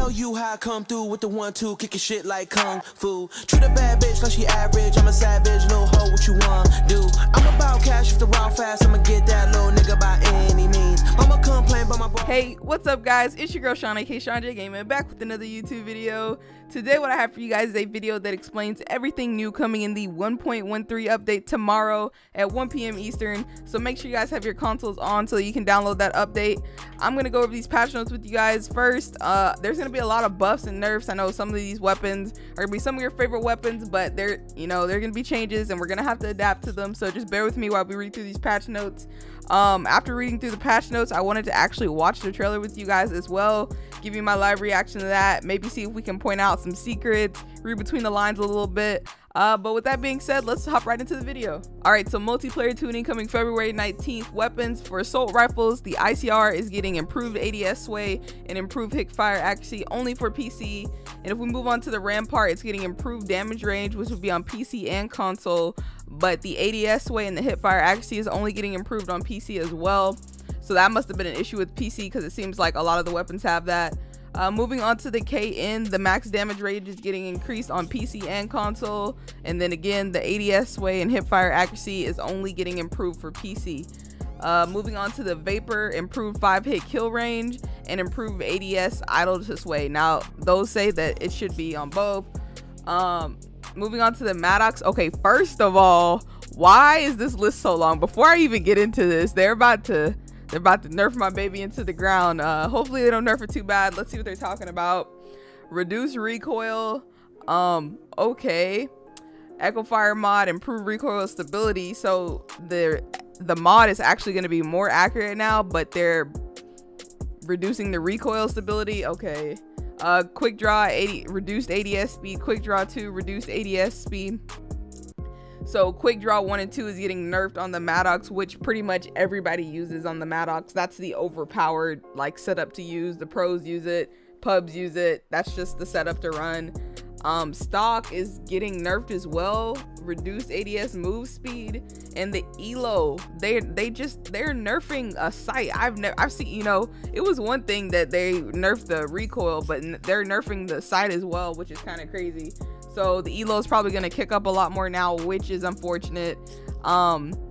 tell you how I come through with the 1-2, kicking shit like kung fu. Treat a bad bitch like she average. I'm a savage, little hoe, what you want do? I'm about cash if the wild fast. I'ma get that little nigga by any means. Mama complain about my boy. Hey, what's up guys? It's your girl Shawn, aka ShawnJ Gaming, back with another YouTube video. Today what I have for you guys is a video that explains everything new coming in the 1.13 update tomorrow at 1 p.m. Eastern. So make sure you guys have your consoles on so you can download that update. I'm gonna go over these patch notes with you guys. First, there's gonna be a lot of buffs and nerfs. I know some of these weapons are gonna be some of your favorite weapons, but they're gonna be changes and we're gonna have to adapt to them. So just bear with me while we read through these patch notes. After reading through the patch notes, I wanted to actually watch the trailer with you guys as well, give you my live reaction to that, maybe see if we can point out some secrets, read between the lines a little bit. But with that being said, let's hop right into the video. Alright, so multiplayer tuning coming February 19th. Weapons for assault rifles, the ICR is getting improved ADS sway and improved hip fire accuracy only for PC. And if we move on to the Rampart, it's getting improved damage range, which will be on PC and console, but the ADS sway and the hip fire accuracy is only getting improved on PC as well. So that must have been an issue with PC because it seems like a lot of the weapons have that. Moving on to the KN, the max damage range is getting increased on PC and console, and then again the ADS sway and hip fire accuracy is only getting improved for PC. Moving on to the Vapor, improved 5-hit kill range and improved ADS idle to sway. Now those say that it should be on both. Moving on to the Maddox. Okay, first of all, why is this list so long? Before I even get into this, they're about to nerf my baby into the ground. Hopefully they don't nerf it too bad. Let's see what they're talking about. Reduce recoil. Okay. Echo fire mod, improve recoil stability. So the mod is actually going to be more accurate now, but they're reducing the recoil stability. Okay. Quick draw, reduced ADS speed. Quick draw 2, reduced ADS speed. So quick draw 1 and 2 is getting nerfed on the Maddox, which pretty much everybody uses on the Maddox. That's the overpowered like setup to use. The pros use it, pubs use it. That's just the setup to run. Stock is getting nerfed as well. Reduced ADS move speed, and the ELO, they're nerfing a sight. I've seen, it was one thing that they nerfed the recoil, but they're nerfing the sight as well, which is kind of crazy. So the ELO is probably going to kick up a lot more now, which is unfortunate.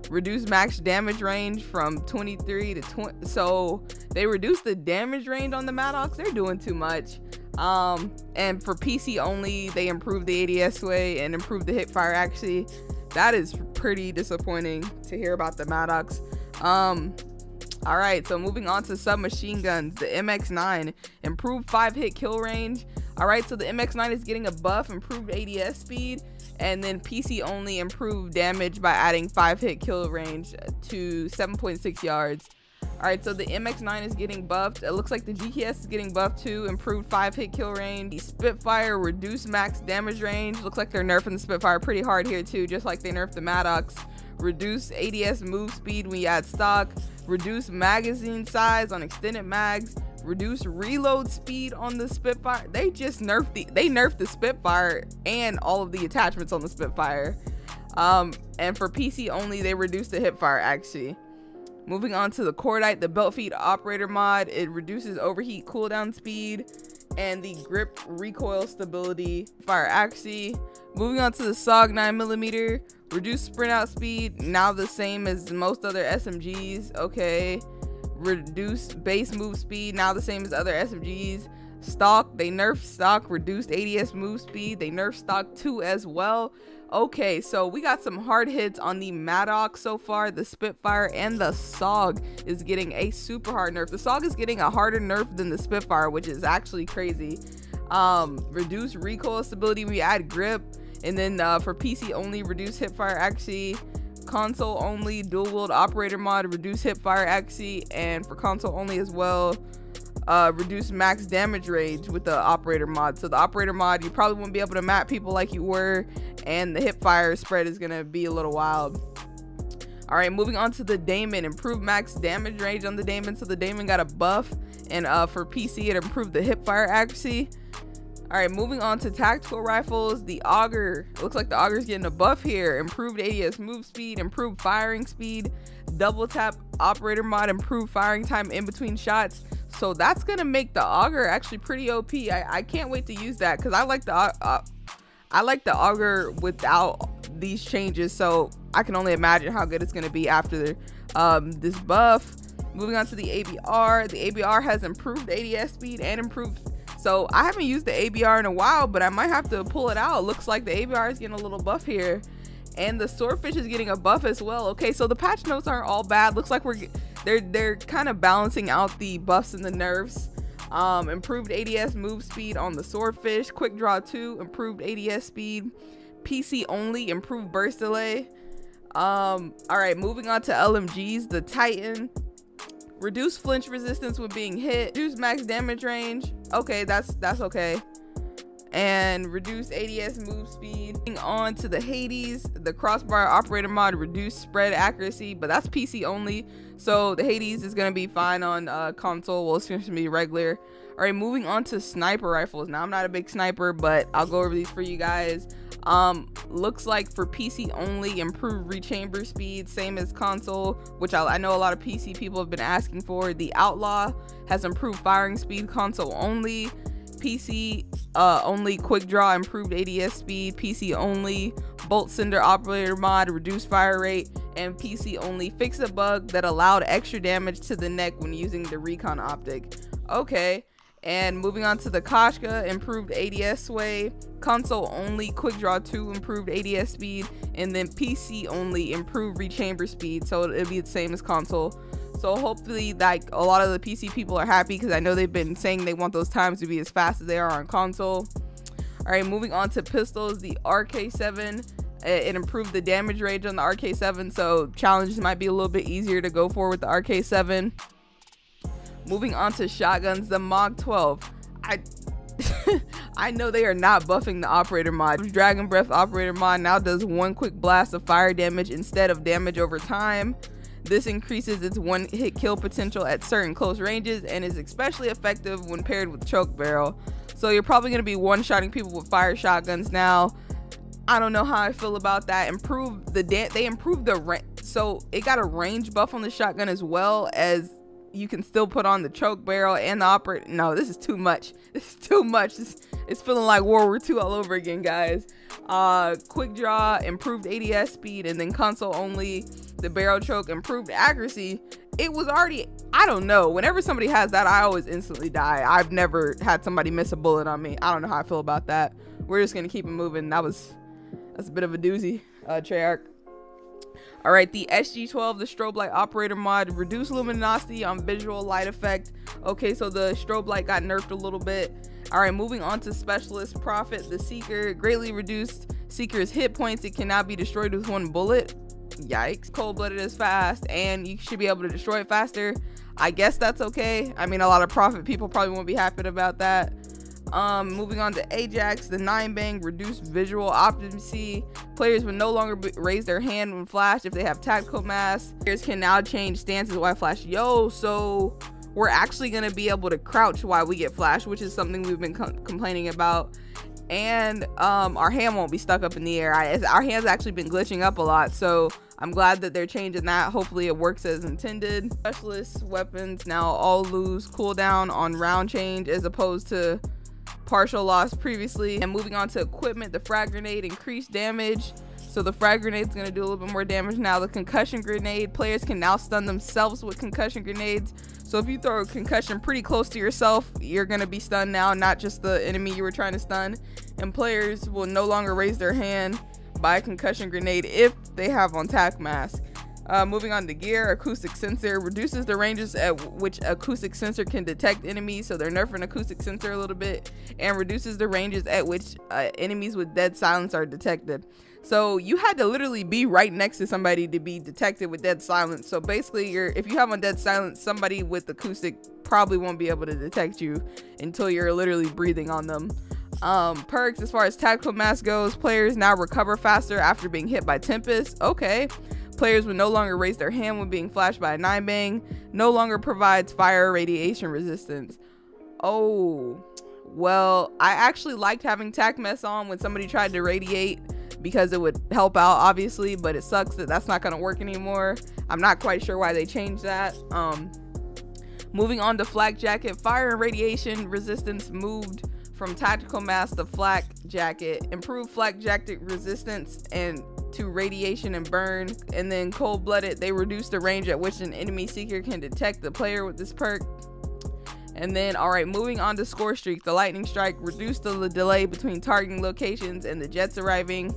Reduce max damage range from 23 to 20. So they reduced the damage range on the Maddox. They're doing too much. And for PC only, they improved the ADS sway and improved the hip fire accuracy. That is pretty disappointing to hear about the Maddox. All right, so moving on to submachine guns, the MX9, improved 5-hit kill range. All right, so the MX9 is getting a buff, improved ADS speed, and then PC only improved damage by adding 5-hit kill range to 7.6 yards. All right, so the MX9 is getting buffed. It looks like the GKS is getting buffed too, improved 5-hit kill range. The Spitfire, reduced max damage range. Looks like they're nerfing the Spitfire pretty hard here too, just like they nerfed the Maddox. Reduce ADS move speed when you add stock. Reduce magazine size on extended mags. Reduce reload speed on the Spitfire. They just nerfed the Spitfire and all of the attachments on the Spitfire. And for PC only, they reduced the hipfire accuracy. Moving on to the Cordite, the belt feed operator mod, it reduces overheat cooldown speed and the grip recoil stability, fire accuracy. Moving on to the SOG 9mm, reduce sprint out speed, now the same as most other SMGs. Okay. Reduce base move speed, now the same as other SMGs. Stock, they nerfed stock, reduced ADS move speed, they nerfed stock 2 as well. Okay, so we got some hard hits on the Maddox so far. The Spitfire and the SOG is getting a super hard nerf. The SOG is getting a harder nerf than the Spitfire, which is actually crazy. Reduce recoil stability, we add grip, and then for PC only, reduce hipfire accuracy. Console only, dual wield operator mod, reduce hipfire accuracy, and for console only as well, reduce max damage range with the operator mod. So the operator mod, you probably won't be able to map people like you were, and the hipfire spread is gonna be a little wild. All right, moving on to the Daemon, improved max damage range on the Daemon. So the Daemon got a buff, and for PC it improved the hipfire accuracy. All right, moving on to tactical rifles, the Auger. It looks like the Auger's getting a buff here. Improved ADS move speed, improved firing speed, double tap operator mod, improved firing time in between shots. So that's gonna make the auger actually pretty OP. I can't wait to use that because I like the auger without these changes. So I can only imagine how good it's gonna be after this buff. Moving on to the ABR. The ABR has improved ADS speed and improved. So I haven't used the ABR in a while, but I might have to pull it out. It looks like the ABR is getting a little buff here, and the swordfish is getting a buff as well. Okay, so the patch notes aren't all bad. Looks like they're kind of balancing out the buffs and the nerfs. Improved ADS move speed on the swordfish. Quick draw 2, improved ADS speed. PC only, improved burst delay. All right, moving on to LMGs. The Titan. Reduce flinch resistance when being hit. Reduce max damage range. Okay, that's okay. And reduce ADS move speed. Moving on to the Hades. The crossbar operator mod. Reduce spread accuracy, but that's PC only. So the Hades is gonna be fine on console. Well, it's gonna be regular. All right, moving on to sniper rifles. Now I'm not a big sniper, but I'll go over these for you guys. Looks like for PC only, improved rechamber speed, same as console, which I know a lot of PC people have been asking for. The Outlaw has improved firing speed, console only. PC only quick draw, improved ADS speed. PC only bolt cinder operator mod, reduced fire rate. And PC only fix a bug that allowed extra damage to the neck when using the recon optic. Okay. And moving on to the Koshka, improved ADS sway. Console only quick draw 2, improved ADS speed. And then PC only improved rechamber speed, so it'll be the same as console. So hopefully like a lot of the PC people are happy, because I know they've been saying they want those times to be as fast as they are on console. All right, moving on to pistols. The RK7, it improved the damage range on the RK7, so challenges might be a little bit easier to go for with the RK7. Moving on to shotguns, the Mach 12. I know they are not buffing the operator mod. Dragon Breath operator mod now does 1 quick blast of fire damage instead of damage over time. This increases its 1-hit kill potential at certain close ranges and is especially effective when paired with choke barrel. So you're probably going to be one-shotting people with fire shotguns now. I don't know how I feel about that. They improved the range, so it got a range buff on the shotgun as well as you can still put on the choke barrel and the operator. No, this is too much. This is too much. It's feeling like World War II all over again, guys. Quick draw, improved ADS speed, and then console only. The barrel choke, improved accuracy. It was already, I don't know. Whenever somebody has that, I always instantly die. I've never had somebody miss a bullet on me. I don't know how I feel about that. We're just gonna keep it moving. That's a bit of a doozy, Treyarch. All right, the SG12, the strobe light operator mod, reduced luminosity on visual light effect. Okay, so the strobe light got nerfed a little bit. All right, moving on to specialist prophet, the seeker, greatly reduced seeker's hit points. It cannot be destroyed with 1 bullet. Yikes. Cold-blooded is fast, and you should be able to destroy it faster. I guess that's okay. I mean, a lot of prophet people probably won't be happy about that. Moving on to Ajax, the 9-bang, reduced visual optimacy. Players will no longer raise their hand when flashed if they have tactical mass. Players can now change stances while flash. Yo, so we're actually going to be able to crouch while we get flashed, which is something we've been complaining about. And our hand won't be stuck up in the air. Our hand's actually been glitching up a lot, so I'm glad that they're changing that. Hopefully it works as intended. Specialist weapons now all lose cooldown on round change as opposed to partial loss previously. And moving on to equipment, the frag grenade increased damage, so the frag grenade is going to do a little bit more damage now. The concussion grenade, players can now stun themselves with concussion grenades, so if you throw a concussion pretty close to yourself, you're going to be stunned now, not just the enemy you were trying to stun. And players will no longer raise their hand by a concussion grenade if they have on tac mask. Moving on to gear, acoustic sensor reduces the ranges at which acoustic sensor can detect enemies, so they're nerfing acoustic sensor a little bit, and reduces the ranges at which enemies with dead silence are detected. So you had to literally be right next to somebody to be detected with dead silence. So basically, if you have on dead silence, somebody with acoustic probably won't be able to detect you until you're literally breathing on them. Perks, as far as tactical mass goes, players now recover faster after being hit by Tempest. Okay. Players will no longer raise their hand when being flashed by a 9-bang. No longer provides fire radiation resistance. Oh, well, I actually liked having tac mess on when somebody tried to radiate, because it would help out, obviously, but it sucks that that's not going to work anymore. I'm not quite sure why they changed that. Moving on to Flak Jacket, fire and radiation resistance moved from tactical mask to Flak Jacket. Improved Flak Jacket resistance and to radiation and burn. And then cold-blooded, they reduced the range at which an enemy seeker can detect the player with this perk. And then, alright, moving on to Scorestreak, the lightning strike reduced the delay between targeting locations and the jets arriving.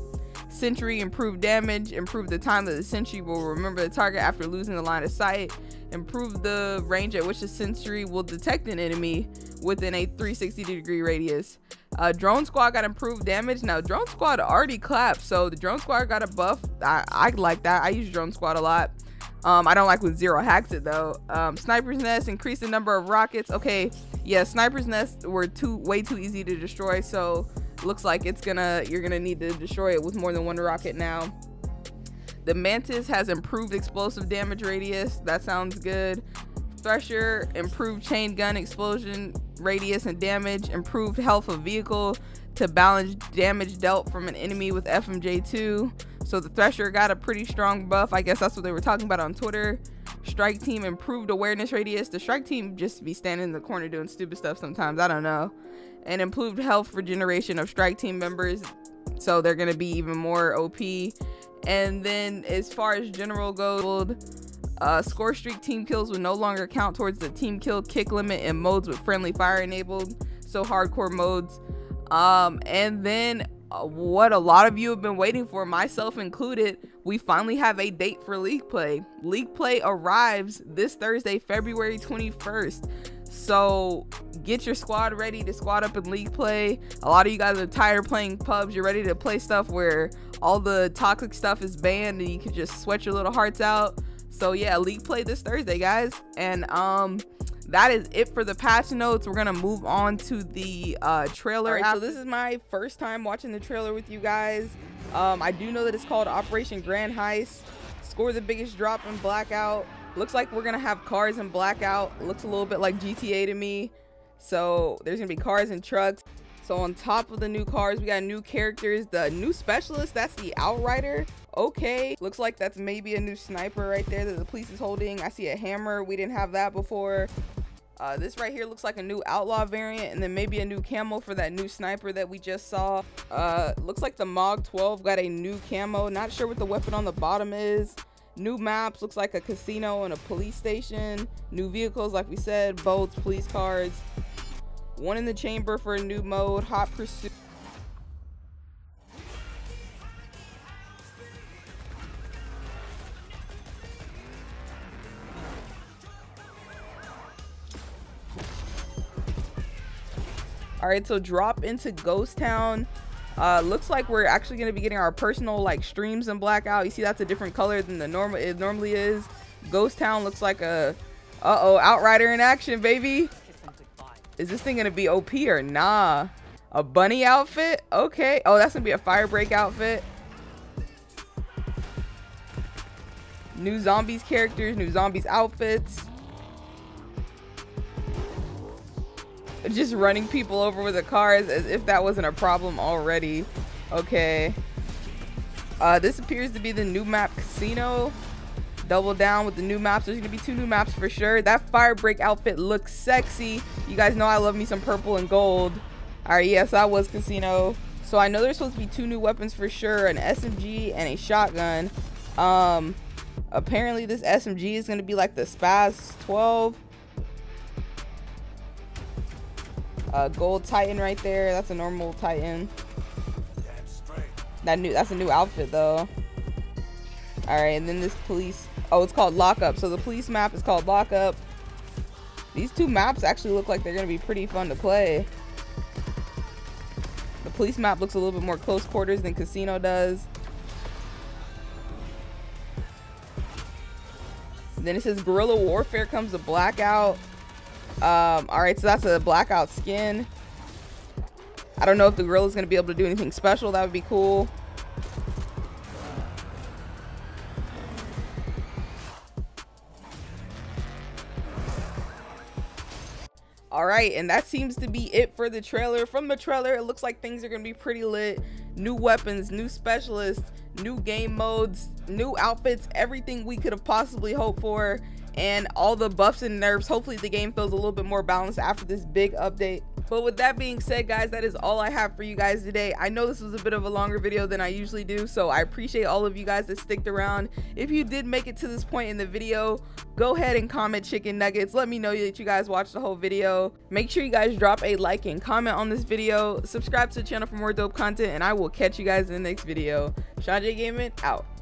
Sentry, improved damage, improved the time that the sentry will remember the target after losing the line of sight, improved the range at which the sentry will detect an enemy within a 360-degree radius. Drone Squad got improved damage. Now, Drone Squad already clapped, so the Drone Squad got a buff. I like that. I use Drone Squad a lot. I don't like when Zero hacks it though. Sniper's Nest increased the number of rockets. Okay, yeah, Sniper's Nest were way too easy to destroy, so looks like you're gonna need to destroy it with more than one rocket now. The Mantis has improved explosive damage radius. That sounds good. Thresher, improved chain gun explosion radius and damage. Improved health of vehicle to balance damage dealt from an enemy with FMJ2. So the Thresher got a pretty strong buff. I guess that's what they were talking about on Twitter. Strike Team, improved awareness radius. The Strike Team just be standing in the corner doing stupid stuff sometimes. I don't know. And improved health regeneration of Strike Team members. So they're going to be even more OP. And then as far as general goes, Scorestreak team kills will no longer count towards the team kill kick limit in modes with friendly fire enabled. So hardcore modes. And then what a lot of you have been waiting for, myself included, we finally have a date for League Play. League Play arrives this Thursday, February 21st. So get your squad ready to squad up in League Play. A lot of you guys are tired of playing pubs. You're ready to play stuff where all the toxic stuff is banned and you can just sweat your little hearts out. So yeah, League Play this Thursday, guys. And that is it for the patch notes. We're gonna move on to the trailer. So this is my first time watching the trailer with you guys. I do know that it's called Operation Grand Heist. Score the biggest drop in Blackout. Looks like we're gonna have cars in Blackout. Looks a little bit like GTA to me. So there's gonna be cars and trucks. So on top of the new cars, we got new characters. The new specialist, that's the Outrider. Okay, looks like that's maybe a new sniper right there that the police is holding. I see a hammer. We didn't have that before. This right here looks like a new outlaw variant, and then maybe a new camo for that new sniper that we just saw. Looks like the MOG 12 got a new camo. Not sure what the weapon on the bottom is. New maps, looks like a casino and a police station. New vehicles, like we said, boats, police cars. One in the chamber for a new mode, hot pursuit. All right, so drop into Ghost Town. Looks like we're actually going to be getting our personal like streams in Blackout. You see that's a different color than it normally is. Ghost Town looks like a Outrider in action, baby. Is this thing going to be OP or nah? A bunny outfit? Okay. Oh, that's going to be a Firebreak outfit. New zombies characters, new zombies outfits. Just running people over with the cars as if that wasn't a problem already. Okay. This appears to be the new map Casino. Double down with the new maps. There's gonna be 2 new maps for sure. That Firebreak outfit looks sexy. You guys know I love me some purple and gold. Alright, yes, that was Casino. So I know there's supposed to be 2 new weapons for sure, an SMG and a shotgun. Apparently this SMG is gonna be like the Spaz 12. Gold Titan right there. That's a normal Titan. That's a new outfit though. All right, and then this police. Oh, it's called Lockup. So the police map is called Lockup. These 2 maps actually look like they're gonna be pretty fun to play. The police map looks a little bit more close quarters than Casino does. Then it says Guerrilla Warfare comes to Blackout. All right, so that's a Blackout skin. I don't know if the Guerrilla's gonna be able to do anything special. That would be cool. All right, and that seems to be it for the trailer. From the trailer, it looks like things are gonna be pretty lit. New weapons, new specialists, new game modes, new outfits, everything we could have possibly hoped for. and all the buffs and nerfs. Hopefully the game feels a little bit more balanced after this big update. But with that being said, guys, that is all I have for you guys today. I know this was a bit of a longer video than I usually do, so I appreciate all of you guys that sticked around. If you did make it to this point in the video, go ahead and comment chicken nuggets. Let me know that you guys watched the whole video. Make sure you guys drop a like and comment on this video. Subscribe to the channel for more dope content, and I will catch you guys in the next video. ShawnJ Gaming out.